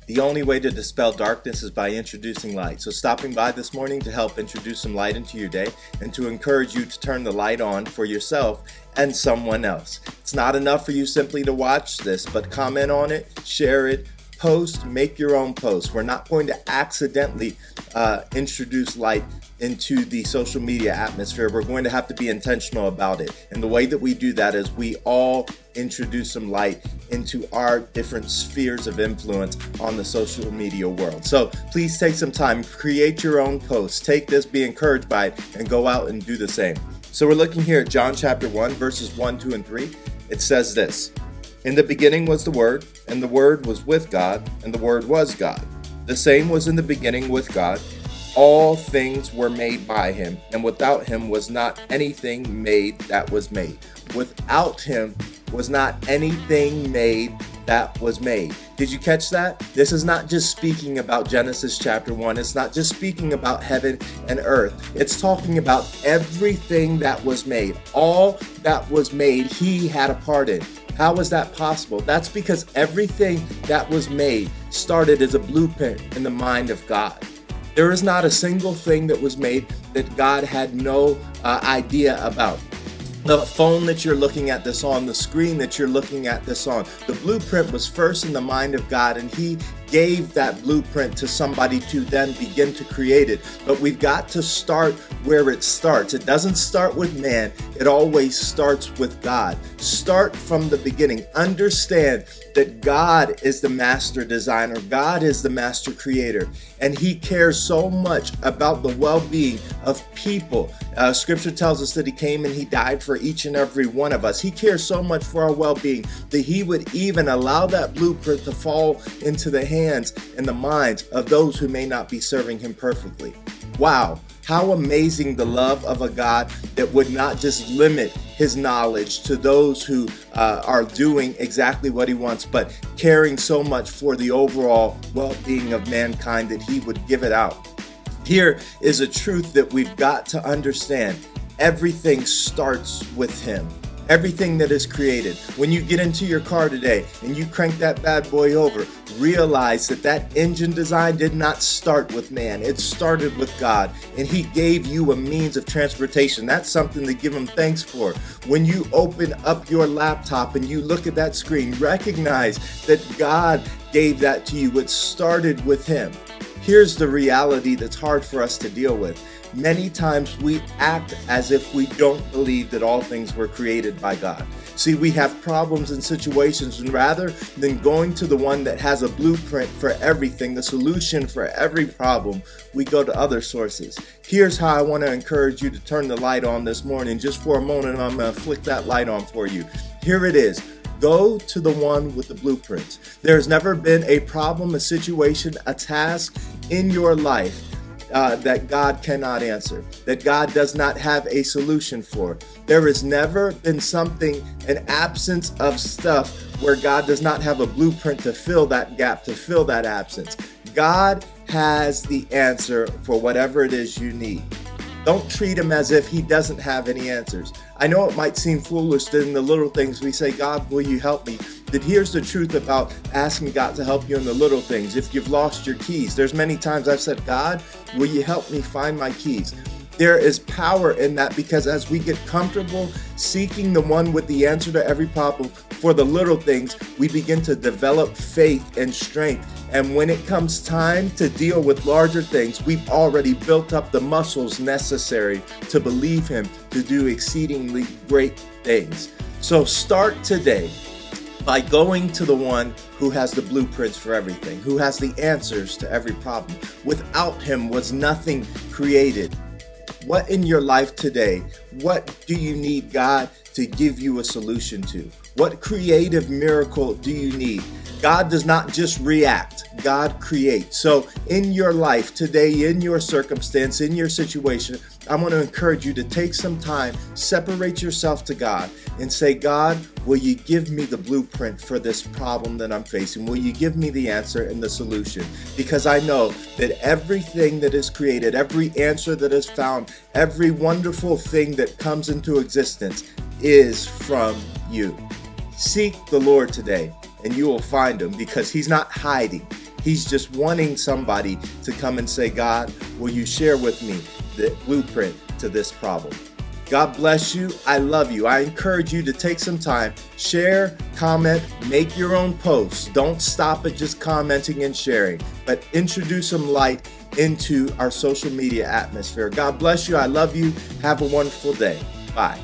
The only way to dispel darkness is by introducing light. So stopping by this morning to help introduce some light into your day and to encourage you to turn the light on for yourself and someone else. It's not enough for you simply to watch this, but comment on it, share it, post, make your own post. We're not going to accidentally introduce light into the social media atmosphere. We're going to have to be intentional about it. And the way that we do that is we all introduce some light into our different spheres of influence on the social media world. So please take some time, create your own post, take this, be encouraged by it, and go out and do the same. So we're looking here at John chapter 1, verses 1, 2, and 3. It says this: "In the beginning was the Word, and the Word was with God, and the Word was God. The same was in the beginning with God. All things were made by him, and without him was not anything made that was made." Without him was not anything made that was made. Did you catch that? This is not just speaking about Genesis chapter 1. It's not just speaking about heaven and earth. It's talking about everything that was made. All that was made, he had a part in. How is that possible? That's because everything that was made started as a blueprint in the mind of God. There is not a single thing that was made that God had no idea about. The phone that you're looking at this on, the screen that you're looking at this on, the blueprint was first in the mind of God, and he gave that blueprint to somebody to then begin to create it. But we've got to start where it starts. It doesn't start with man. It always starts with God. Start from the beginning. Understand that God is the master designer. God is the master creator. And he cares so much about the well-being of people. Scripture tells us that he came and he died for each and every one of us. He cares so much for our well-being that he would even allow that blueprint to fall into the hands and the minds of those who may not be serving him perfectly. Wow, how amazing the love of a God that would not just limit his knowledge to those who are doing exactly what he wants, but caring so much for the overall well-being of mankind that he would give it out. Here is a truth that we've got to understand. Everything starts with him. Everything that is created. When you get into your car today and you crank that bad boy over, realize that that engine design did not start with man. It started with God, and he gave you a means of transportation. That's something to give him thanks for. When you open up your laptop and you look at that screen, recognize that God gave that to you. It started with him. Here's the reality that's hard for us to deal with. Many times we act as if we don't believe that all things were created by God. See, we have problems and situations, and rather than going to the one that has a blueprint for everything, the solution for every problem, we go to other sources. Here's how I want to encourage you to turn the light on this morning. Just for a moment, I'm going to flick that light on for you. Here it is. Go to the one with the blueprints. There's never been a problem, a situation, a task in your life that God cannot answer, that God does not have a solution for. There has never been something, an absence of stuff where God does not have a blueprint to fill that gap, to fill that absence. God has the answer for whatever it is you need. Don't treat him as if he doesn't have any answers. I know it might seem foolish that in the little things we say, God, will you help me? But here's the truth about asking God to help you in the little things. If you've lost your keys, there's many times I've said, God, will you help me find my keys? There is power in that, because as we get comfortable seeking the one with the answer to every problem for the little things, we begin to develop faith and strength. And when it comes time to deal with larger things, we've already built up the muscles necessary to believe him to do exceedingly great things. So start today by going to the one who has the blueprints for everything, who has the answers to every problem. Without him was nothing created. What in your life today, what do you need God to give you a solution to? What creative miracle do you need? God does not just react, God creates. So in your life today, in your circumstance, in your situation, I want to encourage you to take some time, separate yourself to God and say, God, will you give me the blueprint for this problem that I'm facing? Will you give me the answer and the solution? Because I know that everything that is created, every answer that is found, every wonderful thing that comes into existence is from you. Seek the Lord today and you will find him, because he's not hiding. He's just wanting somebody to come and say, God, will you share with me the blueprint to this problem? God bless you. I love you. I encourage you to take some time, share, comment, make your own posts. Don't stop at just commenting and sharing, but introduce some light into our social media atmosphere. God bless you. I love you. Have a wonderful day. Bye.